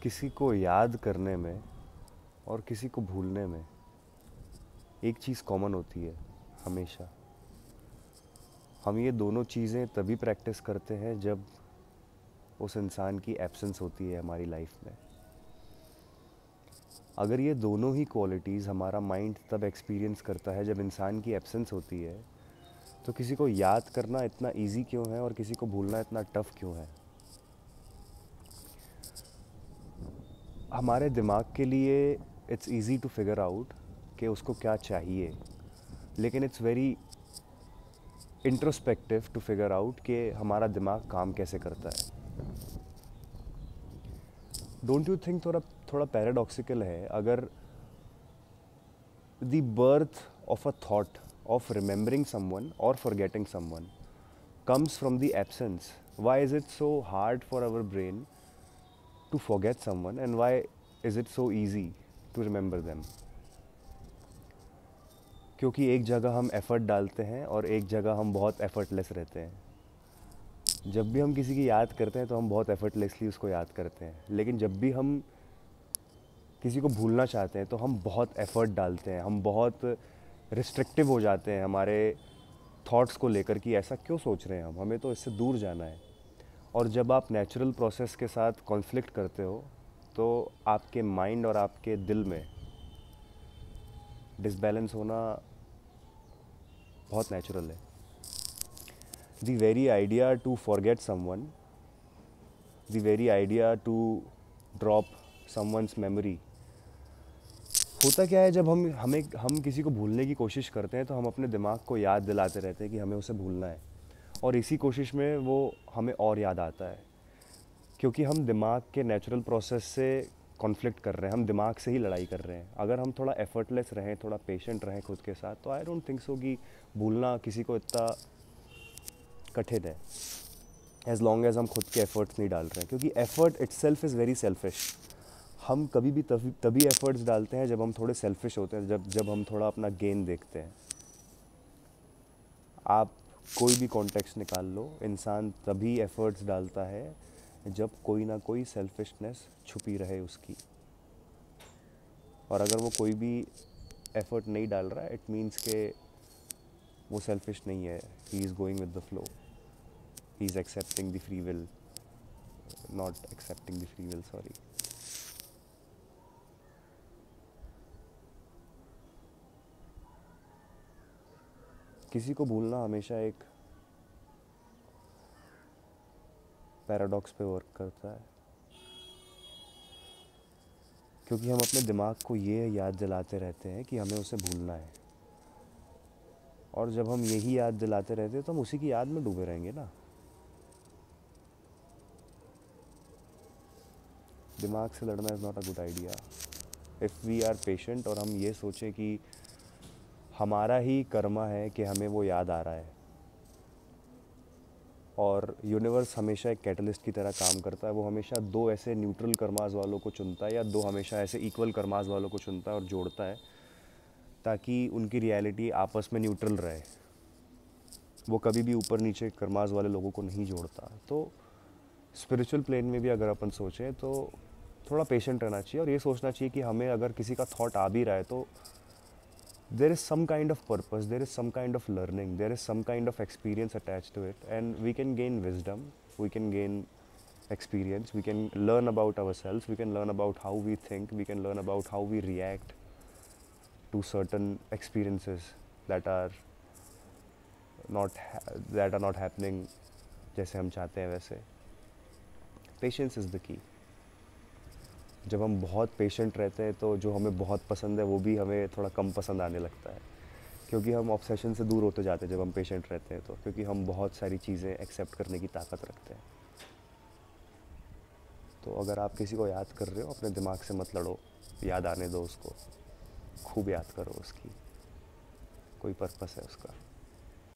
किसी को याद करने में और किसी को भूलने में एक चीज़ कॉमन होती है हमेशा। हम ये दोनों चीज़ें तभी प्रैक्टिस करते हैं जब उस इंसान की एब्सेंस होती है हमारी लाइफ में। अगर ये दोनों ही क्वालिटीज़ हमारा माइंड तब एक्सपीरियंस करता है जब इंसान की एब्सेंस होती है, तो किसी को याद करना इतना इजी क्यों है और किसी को भूलना इतना टफ़ क्यों है? हमारे दिमाग के लिए it's easy to figure out कि उसको क्या चाहिए, लेकिन it's very introspective to figure out कि हमारा दिमाग काम कैसे करता है। डोंट यू थिंक थोड़ा थोड़ा पैराडॉक्सिकल है अगर the birth of a thought of remembering someone और forgetting someone comes from the absence? Why is it so hard for our brain to forget someone, and why is it so easy to remember them? क्योंकि एक जगह हम effort डालते हैं और एक जगह हम बहुत एफ़र्टलेस रहते हैं। जब भी हम किसी की याद करते हैं तो हम बहुत एफ़र्टलेसली उसको याद करते हैं, लेकिन जब भी हम किसी को भूलना चाहते हैं तो हम बहुत एफ़र्ट डालते हैं, हम बहुत रिस्ट्रिक्टिव हो जाते हैं हमारे थॉट्स को लेकर कि ऐसा क्यों सोच रहे हैं हम, हमें तो इससे दूर जाना है। और जब आप नेचुरल प्रोसेस के साथ कॉन्फ्लिक्ट करते हो तो आपके माइंड और आपके दिल में डिसबैलेंस होना बहुत नेचुरल है। The very idea to forget someone, the very idea to drop someone's memory, होता क्या है जब हम किसी को भूलने की कोशिश करते हैं तो हम अपने दिमाग को याद दिलाते रहते हैं कि हमें उसे भूलना है, और इसी कोशिश में वो हमें और याद आता है, क्योंकि हम दिमाग के नेचुरल प्रोसेस से कॉन्फ्लिक्ट कर रहे हैं, हम दिमाग से ही लड़ाई कर रहे हैं। अगर हम थोड़ा एफर्टलेस रहें, थोड़ा पेशेंट रहें खुद के साथ, तो आई डोंट थिंक सो कि भूलना किसी को इतना कठिन है, एज लॉन्ग एज हम खुद के एफर्ट्स नहीं डाल रहे हैं, क्योंकि effort itself is very selfish. हम कभी भी तभी एफर्ट्स डालते हैं जब हम थोड़े सेल्फिश होते हैं, जब हम थोड़ा अपना गेन देखते हैं। आप कोई भी कॉन्टेक्स्ट निकाल लो, इंसान तभी एफर्ट्स डालता है जब कोई ना कोई सेल्फिशनेस छुपी रहे उसकी। और अगर वो कोई भी एफर्ट नहीं डाल रहा है, इट मीन्स के वो सेल्फिश नहीं है, he is going with the flow, he is accepting the free will, not accepting the free will, sorry. किसी को भूलना हमेशा एक पैराडॉक्स पे वर्क करता है, क्योंकि हम अपने दिमाग को ये याद दिलाते रहते हैं कि हमें उसे भूलना है, और जब हम यही याद दिलाते रहते हैं तो हम उसी की याद में डूबे रहेंगे ना। दिमाग से लड़ना is not a good idea. If we are patient और हम ये सोचें कि हमारा ही कर्मा है कि हमें वो याद आ रहा है, और यूनिवर्स हमेशा एक कैटलिस्ट की तरह काम करता है, वो हमेशा दो ऐसे न्यूट्रल कर्माज वालों को चुनता है, या दो हमेशा ऐसे इक्वल कर्माज वालों को चुनता है और जोड़ता है, ताकि उनकी रियलिटी आपस में न्यूट्रल रहे। वो कभी भी ऊपर नीचे कर्माज वाले लोगों को नहीं जोड़ता। तो स्पिरिचुअल प्लेन में भी अगर अपन सोचें तो थोड़ा पेशेंट रहना चाहिए, और ये सोचना चाहिए कि हमें अगर किसी का थॉट आ भी रहा है तो there is some kind of purpose, there is some kind of learning, there is some kind of experience attached to it, and we can gain wisdom, we can gain experience, we can learn about ourselves, we can learn about how we think, we can learn about how we react to certain experiences that are not happening जैसे हम चाहते हैं वैसे। Patience is the key. जब हम बहुत patient रहते हैं तो जो हमें बहुत पसंद है वो भी हमें थोड़ा कम पसंद आने लगता है, क्योंकि हम ऑब्सेशन से दूर होते जाते हैं जब हम पेशेंट रहते हैं, तो क्योंकि हम बहुत सारी चीज़ें एक्सेप्ट करने की ताकत रखते हैं। तो अगर आप किसी को याद कर रहे हो, अपने दिमाग से मत लड़ो, याद आने दो उसको, खूब याद करो उसकी, कोई पर्पस है उसका।